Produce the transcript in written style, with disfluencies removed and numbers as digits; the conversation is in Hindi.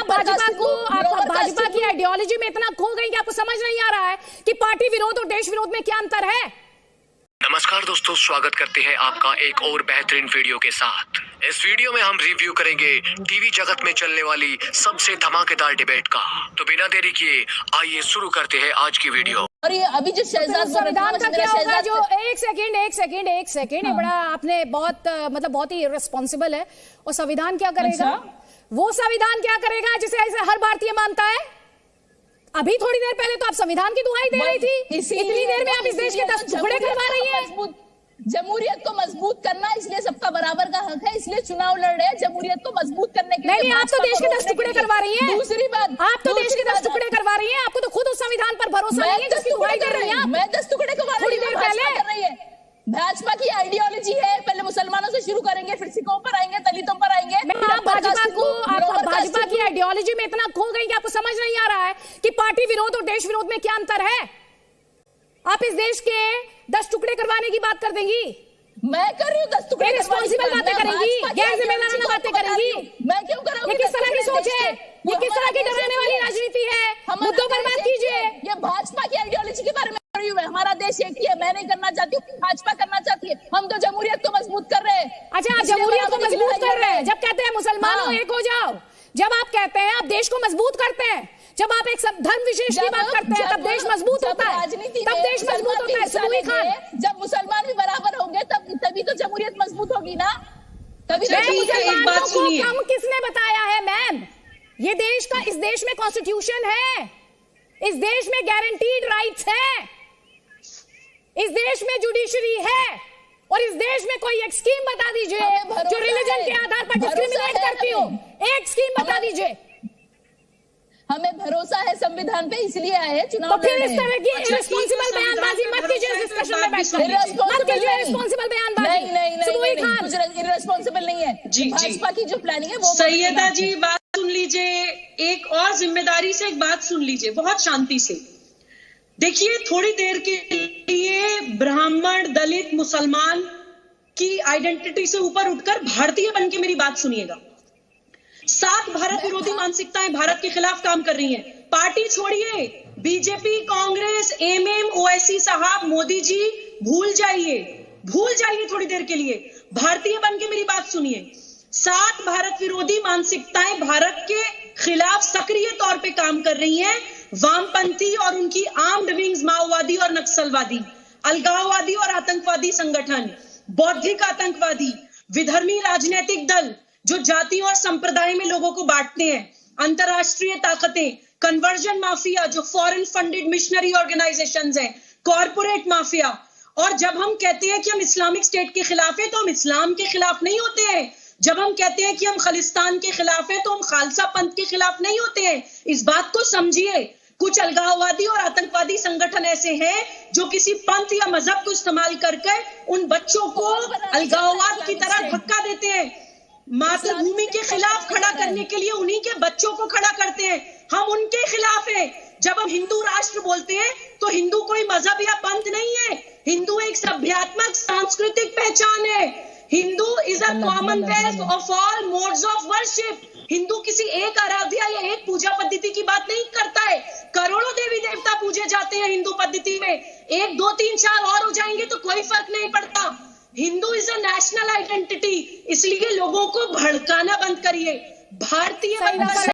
आप भाजपा की आइडियोलॉजी में इतना खो गई कि आपको समझ नहीं आ रहा है कि पार्टी विरोध और देश विरोध में क्या अंतर है। नमस्कार दोस्तों, स्वागत करते हैं आपका एक और बेहतरीन वीडियो के साथ। इस वीडियो में हम रिव्यू करेंगे टीवी जगत में चलने वाली सबसे धमाकेदार डिबेट का। तो बिना देरी किए आइए शुरू करते हैं आज की वीडियो। और ये अभी जो शहजाद संविधान का क्या होगा जो एक सेकंड ये बड़ा आपने बहुत ही रिस्पॉन्सिबल है। और संविधान क्या करेगा? वो संविधान क्या करेगा जिसे ऐसे हर भारतीय मानता है? अभी थोड़ी देर पहले तो आप संविधान की दुहाई दे रही थी, इतनी देर में आप इस देश के 10 टुकड़े करवा रही हैं। जमहूरियत को मजबूत करना, इसलिए सबका बराबर का हक है, इसलिए चुनाव लड़ रहे हैं जमहूरियत को मजबूत करने के लिए। नहीं, आप तो देश के 10 टुकड़े करवा रही हैं। दूसरी बात, आप तो देश के 10 टुकड़े करवा रही हैं। आपको तो खुद उस संविधान पर भरोसा नहीं है जिसकी दुहाई कर रही हैं। मैं 10 टुकड़े करवा रही हूं, थोड़ी देर पहले कर रही है। भाजपा की आइडियोलॉजी है, पहले मुसलमानों से शुरू करेंगे, फिर सिखों पर आएंगे, दलितों पर आएंगे। आप भाजपा की आइडियोलॉजी में इतना खो गई कि आपको समझ नहीं आ रहा है कि पार्टी विरोध और देश विरोध में क्या अंतर है। आप इस देश के 10 टुकड़े करवाने की बात कर देंगी। मैं कर रही हूँ 10 टुकड़े, रिस्पॉन्सिबल बातें करेंगी, गैर जिम्मेदाराना बातें करेंगी। मैं क्यों करूँ? ये किस तरह की सोच है? ये किस तरह की डराने वाली राजनीति है? मुद्दों पर बात कीजिए। ये भाजपा की आइडियोलॉजी के बारे में कर रही हूँ। हमारा देश एक ही है, मैं नहीं करना चाहती हूँ, भाजपा करना चाहती है। हम तो जमहूरियत को मजबूत कर रहे हैं। अच्छा, आप जमहूरियत को मजबूत कर रहे हैं। जब कहते हैं मुसलमानों एक हो जाओ, जब आप कहते हैं आप देश को मजबूत करते हैं, जब आप एक धर्म विशेष की बात करते हैं, तब देश मजबूत होता है, तब देश मजबूत होता है। सुनोई खान, जब मुसलमान भी बराबर होंगे तभी तो जमहूरियत मजबूत होगी ना। तभी मुसलमानों को कम किसने बताया है मैम? ये देश का, इस देश में कॉन्स्टिट्यूशन है, इस देश में गारंटीड राइट्स है, इस देश में जुडिशरी है, और इस देश में कोई एक स्कीम बता दीजिए जो रिलीजन के आधार पर डिस्क्रिमिनेट करती हो। एक स्कीम बता दीजिए। हमें भरोसा है संविधान पे, इसलिए आए हैं चुनाव। तो फिर इस तरह की इररिस्पॉन्सिबल बयानबाजी मत कीजिए डिस्कशन में बैठकर। मत कीजिए इररिस्पॉन्सिबल बयानबाजी। सुनोई खान, कुछ इररिस्पॉन्सिबल नहीं है। भाजपा की जो प्लानिंग है वो। सैयदा जी, बात सुन लीजिए, एक और जिम्मेदारी से एक बात सुन लीजिए, बहुत शांति से देखिए। थोड़ी देर के लिए ब्राह्मण, दलित, मुसलमान की आइडेंटिटी से ऊपर उठकर भारतीय बन के मेरी बात सुनिएगा। 7 भारत विरोधी मानसिकताएं भारत के खिलाफ काम कर रही हैं। पार्टी छोड़िए, बीजेपी, कांग्रेस, एमएम, ओवैसी साहब, मोदी जी, भूल जाइए थोड़ी देर के लिए। भारतीय बन के मेरी बात सुनिए। 7 भारत विरोधी मानसिकताएं भारत के खिलाफ सक्रिय तौर पे काम कर रही हैं। वामपंथी और उनकी आर्म्ड विंग्स, माओवादी और नक्सलवादी, अलगाववादी और आतंकवादी संगठन, बौद्धिक आतंकवादी, विधर्मी राजनीतिक दल जो जाति और संप्रदाय में लोगों को बांटते हैं, अंतरराष्ट्रीय ताकतें, कन्वर्जन माफिया जो फॉरेन फंडेड मिशनरी ऑर्गेनाइजेशंस हैं, कॉर्पोरेट माफिया। और जब हम कहते हैं कि हम इस्लामिक स्टेट के खिलाफ है तो हम इस्लाम के खिलाफ नहीं होते हैं। जब हम कहते हैं कि हम खालिस्तान के खिलाफ है तो हम खालसा पंथ के खिलाफ नहीं होते हैं। इस बात को समझिए। कुछ अलगाववादी और आतंकवादी संगठन ऐसे हैं जो किसी पंथ या मजहब को इस्तेमाल करके उन बच्चों को अलगाववाद की तरह धक्का देते हैं। मातृभूमि के खिलाफ खड़ा करने के लिए उन्हीं के बच्चों को खड़ा करते हैं। हम उनके खिलाफ हैं। जब हम हिंदू राष्ट्र बोलते हैं तो हिंदू कोई मजहब या पंथ नहीं है। हिंदू एक सभ्यात्मक सांस्कृतिक पहचान है। Hindu is a Commonwealth of all modes of worship. Hindu किसी एक आराध्या या एक पूजा पद्धति की बात नहीं करता है। करोड़ों देवी देवता पूजे जाते हैं हिंदू पद्धति में। 1, 2, 3, 4 और हो जाएंगे तो कोई फर्क नहीं पड़ता। Hindu is a national identity. इसलिए लोगों को भड़काना बंद करिए। भारतीय